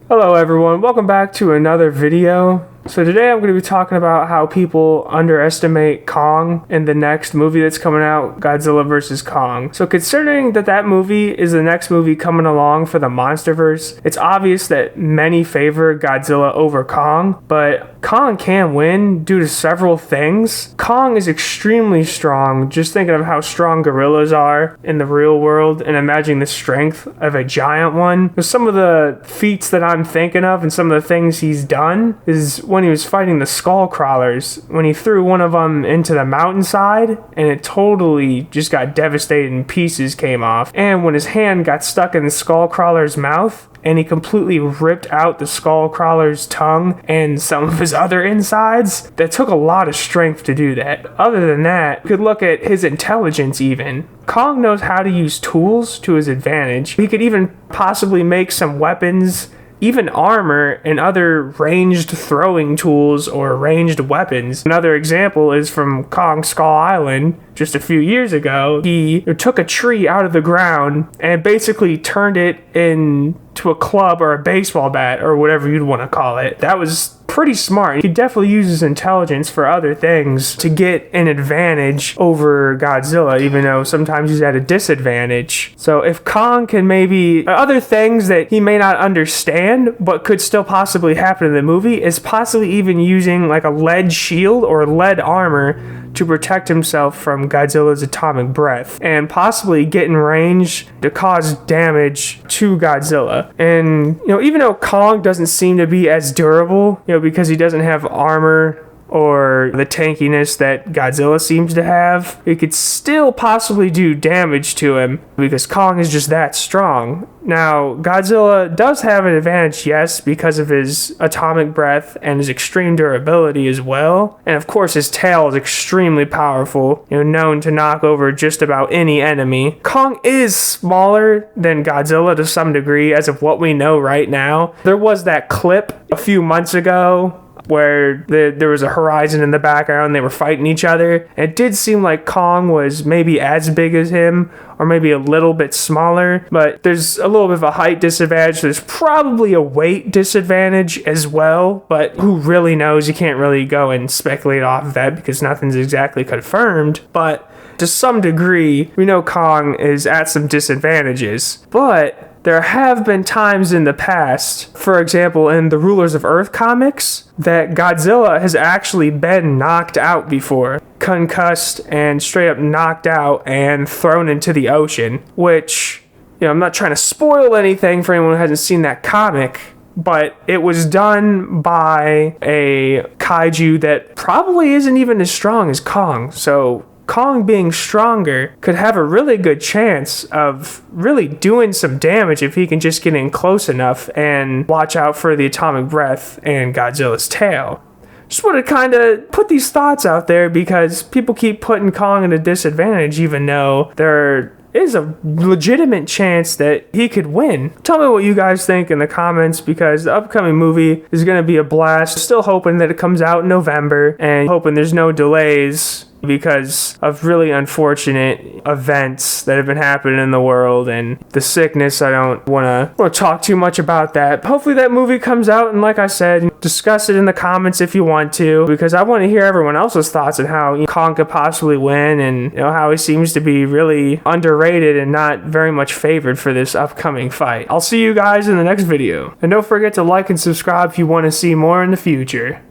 Hello everyone, welcome back to another video. So today I'm going to be talking about how people underestimate Kong in the next movie that's coming out, Godzilla vs. Kong. So considering that movie is the next movie coming along for the MonsterVerse, it's obvious that many favor Godzilla over Kong, but Kong can win due to several things. Kong is extremely strong, just thinking of how strong gorillas are in the real world and imagining the strength of a giant one. Some of the feats that I'm thinking of and some of the things he's done is when he was fighting the skull crawlers, when he threw one of them into the mountainside and it totally just got devastated and pieces came off. And when his hand got stuck in the skull crawler's mouth and he completely ripped out the skull crawler's tongue and some of his other insides, that took a lot of strength to do that. Other than that, you could look at his intelligence even. Kong knows how to use tools to his advantage. He could even possibly make some weapons, even armor and other ranged throwing tools or ranged weapons. Another example is from Kong Skull Island just a few years ago. He took a tree out of the ground and basically turned it into a club or a baseball bat or whatever you'd want to call it. That was pretty smart. He definitely uses intelligence for other things to get an advantage over Godzilla, even though sometimes he's at a disadvantage. So if Kong can maybe, other things that he may not understand but could still possibly happen in the movie is possibly even using like a lead shield or lead armor to protect himself from Godzilla's atomic breath and possibly get in range to cause damage to Godzilla. And even though Kong doesn't seem to be as durable, because he doesn't have armor or the tankiness that Godzilla seems to have, it could still possibly do damage to him because Kong is just that strong. Now, Godzilla does have an advantage, yes, because of his atomic breath and his extreme durability as well. And of course, his tail is extremely powerful, known to knock over just about any enemy. Kong is smaller than Godzilla to some degree, as of what we know right now. There was that clip a few months ago where there was a horizon in the background and they were fighting each other. It did seem like Kong was maybe as big as him or maybe a little bit smaller, but there's a little bit of a height disadvantage. There's probably a weight disadvantage as well, but who really knows? You can't really go and speculate off of that because nothing's exactly confirmed. But to some degree, we know Kong is at some disadvantages, but there have been times in the past, for example, in the Rulers of Earth comics, that Godzilla has actually been knocked out before. Concussed and straight up knocked out and thrown into the ocean, which, I'm not trying to spoil anything for anyone who hasn't seen that comic, but it was done by a kaiju that probably isn't even as strong as Kong, so Kong being stronger could have a really good chance of really doing some damage if he can just get in close enough and watch out for the atomic breath and Godzilla's tail. Just want to kind of put these thoughts out there because people keep putting Kong at a disadvantage even though there is a legitimate chance that he could win. Tell me what you guys think in the comments because the upcoming movie is going to be a blast. Still hoping that it comes out in November and hoping there's no delays because of really unfortunate events that have been happening in the world and the sickness. I don't want to talk too much about that. Hopefully that movie comes out, and like I said, discuss it in the comments if you want to, because I want to hear everyone else's thoughts on how Kong could possibly win and how he seems to be really underrated and not very much favored for this upcoming fight. I'll see you guys in the next video, and don't forget to like and subscribe if you want to see more in the future.